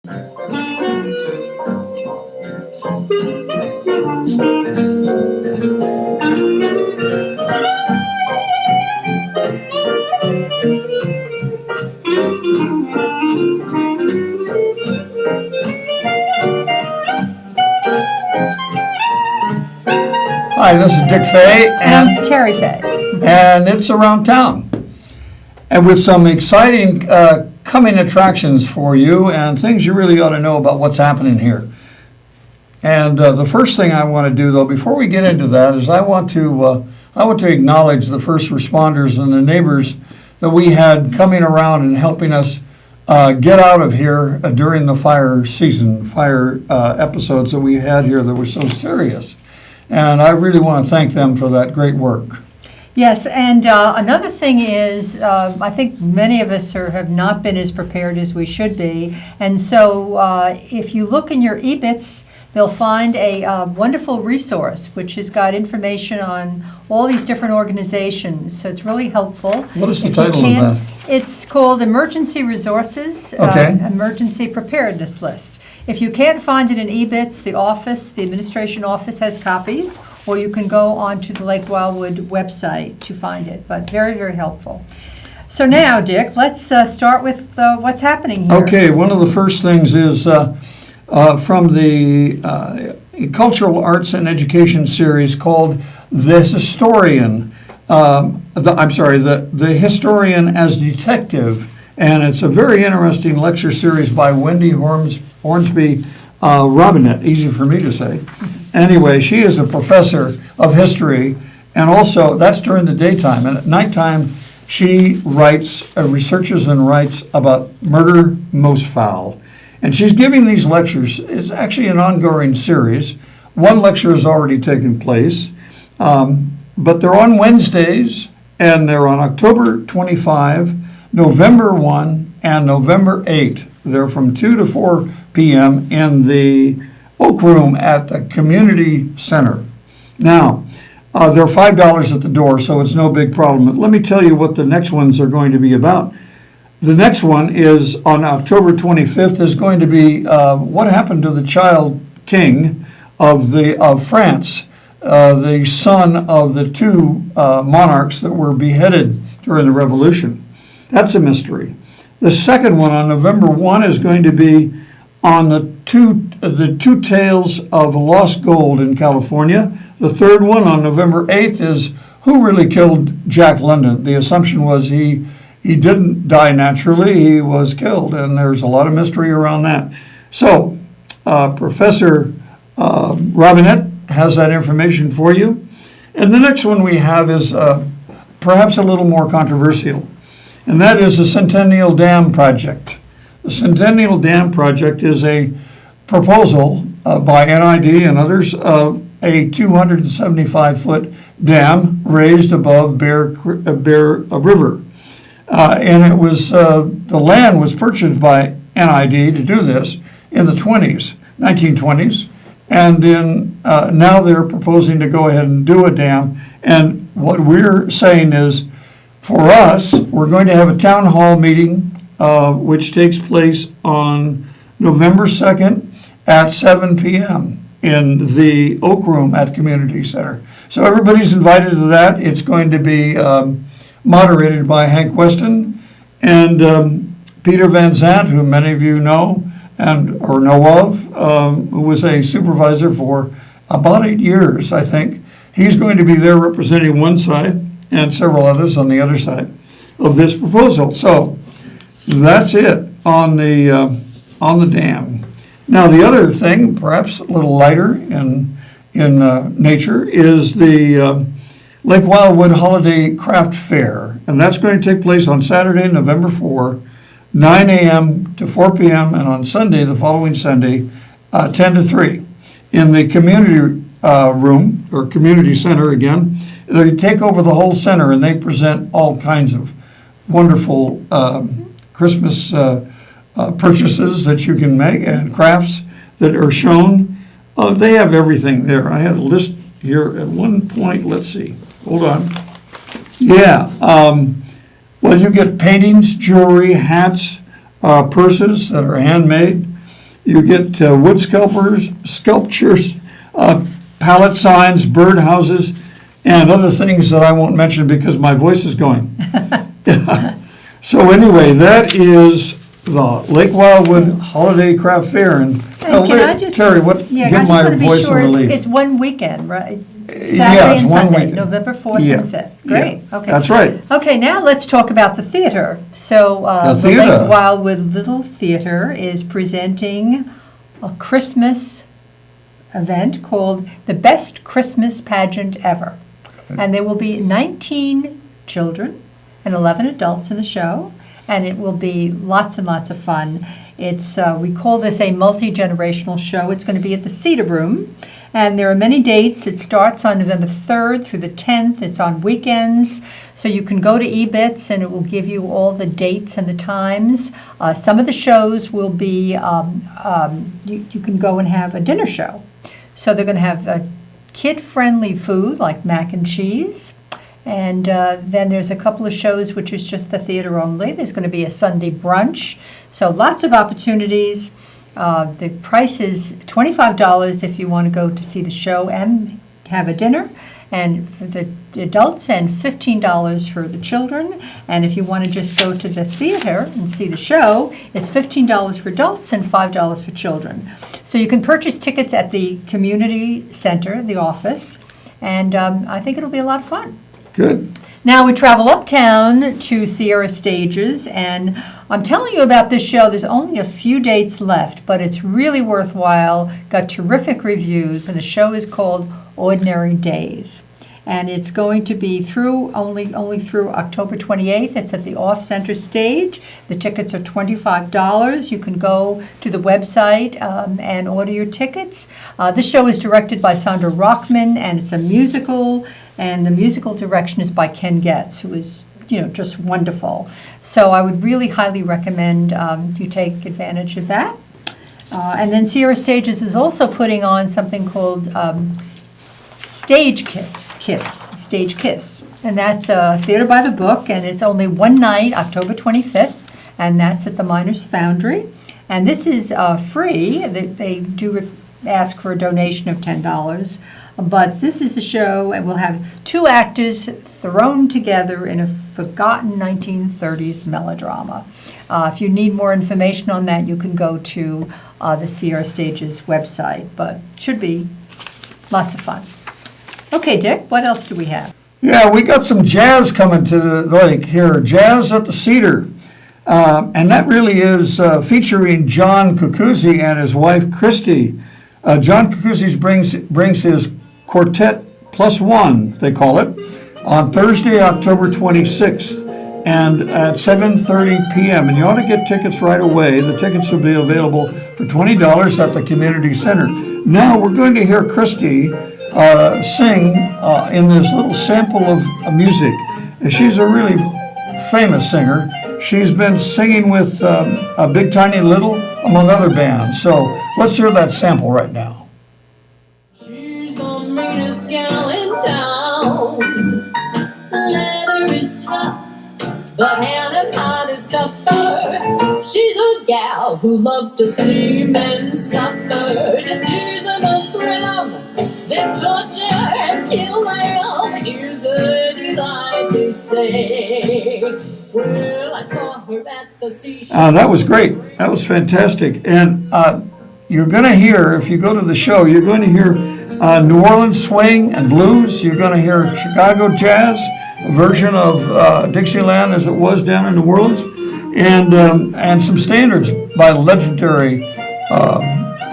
Hi, this is Dick Fay And Terry Fay. and it's around town. And with some exciting coming attractions for you and things you really ought to know about what's happening here. And the first thing I want to do, though, before we get into that, is I want to acknowledge the first responders and the neighbors that we had coming around and helping us get out of here during the fire episodes that we had here that were so serious. And I really want to thank them for that great work. Yes, and another thing is, I think many of us have not been as prepared as we should be. And so if you look in your e-bits, they'll find a wonderful resource which has got information on all these different organizations. So it's really helpful. What is the title of that? It's called Emergency Resources, Okay. Emergency Preparedness List. If you can't find it in e-bits, the administration office has copies, or you can go onto the Lake Wildwood website to find it, but very, very helpful. So now, Dick, let's start with what's happening here. Okay, one of the first things is from the Cultural Arts and Education series called The Historian. The Historian as Detective. And it's a very interesting lecture series by Wendy Hornsby Robinette, easy for me to say. Anyway, she is a professor of history, and also that's during the daytime. And at nighttime, she researches and writes about murder most foul. And she's giving these lectures. It's actually an ongoing series. One lecture has already taken place, but they're on Wednesdays, and they're on October 25, November 1, and November 8. They're from 2 to 4 p.m. in the Oak Room at the Community Center. Now, they're $5 at the door, so it's no big problem. But let me tell you what the next ones are going to be about. The next one is on October 25th is going to be what happened to the child king of France, the son of the two monarchs that were beheaded during the Revolution. That's a mystery. The second one on November 1 is going to be on the two tales of lost gold in California. The third one on November 8th is who really killed Jack London. The assumption was he didn't die naturally, he was killed, and there's a lot of mystery around that. So Professor Robinette has that information for you. And the next one we have is perhaps a little more controversial. And that is the Centennial Dam Project. The Centennial Dam Project is a proposal by NID and others of a 275-foot dam raised above Bear River. And it was the land was purchased by NID to do this in the 1920s. And now they're proposing to go ahead and do a dam. And what we're saying is, for us, we're going to have a town hall meeting, which takes place on November 2nd at 7 p.m. in the Oak Room at Community Center. So everybody's invited to that. It's going to be moderated by Hank Weston and Peter Van Zandt, who many of you know or know of, who was a supervisor for about 8 years, I think. He's going to be there representing one side and several others on the other side of this proposal. So that's it on the dam. Now the other thing, perhaps a little lighter in nature, is the Lake Wildwood Holiday Craft Fair, and that's going to take place on Saturday, November 4, 9 a.m. to 4 p.m., and on Sunday, the following Sunday, 10 to 3, in the community room or community center again. They take over the whole center, and they present all kinds of wonderful Christmas purchases that you can make and crafts that are shown. They have everything there. I had a list here at one point. Let's see. Hold on. Yeah. Well, you get paintings, jewelry, hats, purses that are handmade. You get wood sculptures, pallet signs, bird houses, and other things that I won't mention because my voice is going. So anyway, that is the Lake Wildwood Holiday Craft Fair. And And can I just? Terry, what, Yeah, I give just my want to be voice sure some relief. it's one weekend, right? Yeah, Saturday it's and one Sunday, weekend. November 4th Yeah, and 5th. yeah, Great, okay. that's right. Okay, now let's talk about the theater. So The the theater. Lake Wildwood Little Theater is presenting a Christmas event called The Best Christmas Pageant Ever. And there will be 19 children and 11 adults in the show, and it will be lots and lots of fun. It's we call this a multi-generational show. It's going to be at the Cedar Room, and there are many dates. It starts on November 3rd through the 10th. It's on weekends, so you can go to eBits, and it will give you all the dates and the times. Some of the shows will be, you can go and have a dinner show. So they're going to have kid-friendly food like mac and cheese. And then there's a couple of shows which is just the theater only. There's going to be a Sunday brunch. So lots of opportunities. The price is $25 if you want to go to see the show and have a dinner, and for the adults, and $15 for the children. And if you want to just go to the theater and see the show, it's $15 for adults and $5 for children. So you can purchase tickets at the community center, the office, and I think it'll be a lot of fun. Good. Now we travel uptown to Sierra Stages, and I'm telling you about this show. There's only a few dates left, but it's really worthwhile. Got terrific reviews, and the show is called Ordinary Days. And it's going to be through only through October 28th. It's at the Off-Center Stage. The tickets are $25. You can go to the website and order your tickets. This show is directed by Sandra Rockman, and it's a musical. And the musical direction is by Ken Getz, who is, just wonderful. So I would really highly recommend you take advantage of that. And then Sierra Stages is also putting on something called Stage Kiss. And that's Theater by the Book, and it's only one night, October 25th, and that's at the Miners Foundry. And this is free. They do ask for a donation of $10. But this is a show, and we'll have two actors thrown together in a forgotten 1930s melodrama. If you need more information on that, you can go to the Sierra Stages website, but it should be lots of fun. Okay, Dick, what else do we have? Yeah, we got some jazz coming to the lake here, Jazz at the Cedar. And that really is featuring John Cucuzzi and his wife, Christy. John Cucuzzi brings his Quartet Plus One, they call it, on Thursday, October 26th, and at 7:30 p.m. And you ought to get tickets right away. The tickets will be available for $20 at the community center. Now we're going to hear Christy sing in this little sample of music. She's a really famous singer. She's been singing with Big Tiny Little, among other bands. So let's hear that sample right now. Meanest gal in town. Leather is tough, but Hannah's hot as tougher. She's a gal who loves to see men suffer. To tease them and thrill them, then torture and kill them. Here's a delight, they say. Well, I saw her at the seashore. That was great. That was fantastic. And you're going to hear, if you go to the show, you're going to hear New Orleans swing and blues. You're going to hear Chicago jazz, a version of Dixieland as it was down in New Orleans, and some standards by legendary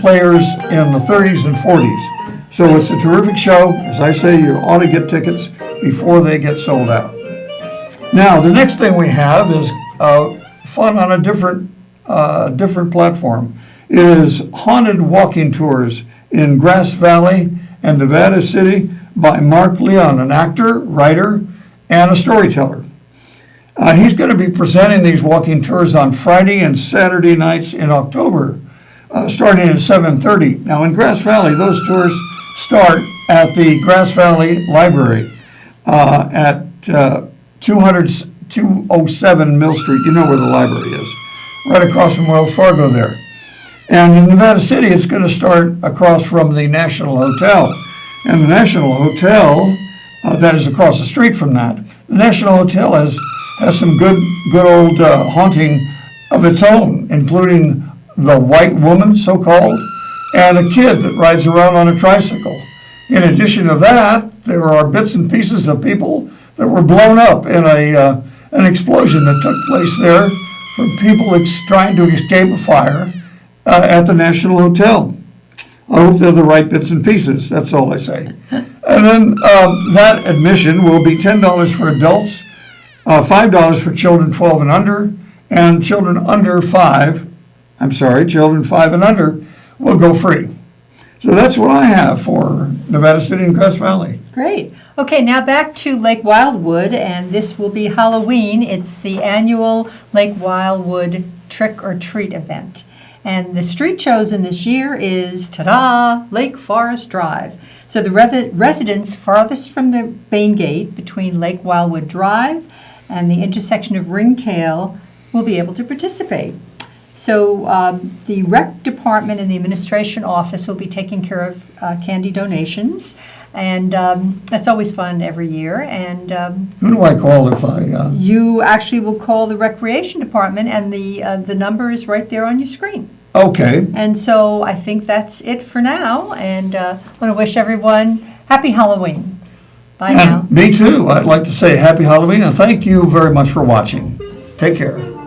players in the 30s and 40s. So it's a terrific show. As I say, you ought to get tickets before they get sold out. Now, the next thing we have is fun on a different platform. It is haunted walking tours in Grass Valley and Nevada City by Mark Leon, an actor, writer, and a storyteller. He's going to be presenting these walking tours on Friday and Saturday nights in October, starting at 7:30. Now in Grass Valley, those tours start at the Grass Valley Library at 207 Mill Street. You know where the library is, right across from Wells Fargo there. And in Nevada City, it's going to start across from the National Hotel. And the National Hotel, that is across the street from that, the National Hotel has some good old haunting of its own, including the white woman, so-called, and a kid that rides around on a tricycle. In addition to that, there are bits and pieces of people that were blown up in an explosion that took place there from people trying to escape a fire at the National Hotel. I hope they're the right bits and pieces, that's all I say. And then that admission will be $10 for adults, $5 for children 12 and under, and children 5 and under will go free. So that's what I have for Nevada City and Grass Valley. Great. Okay, now back to Lake Wildwood, and this will be Halloween. It's the annual Lake Wildwood Trick or Treat event. And the street chosen this year is, ta-da, Lake Forest Drive. So the residents farthest from the main gate between Lake Wildwood Drive and the intersection of Ringtail will be able to participate. So the rec department and the administration office will be taking care of candy donations. And that's always fun every year. And Who do I call if I... you actually will call the recreation department, and the number is right there on your screen. Okay. And so I think that's it for now. And I want to wish everyone happy Halloween. Bye now. And me too. I'd like to say happy Halloween and thank you very much for watching. Take care.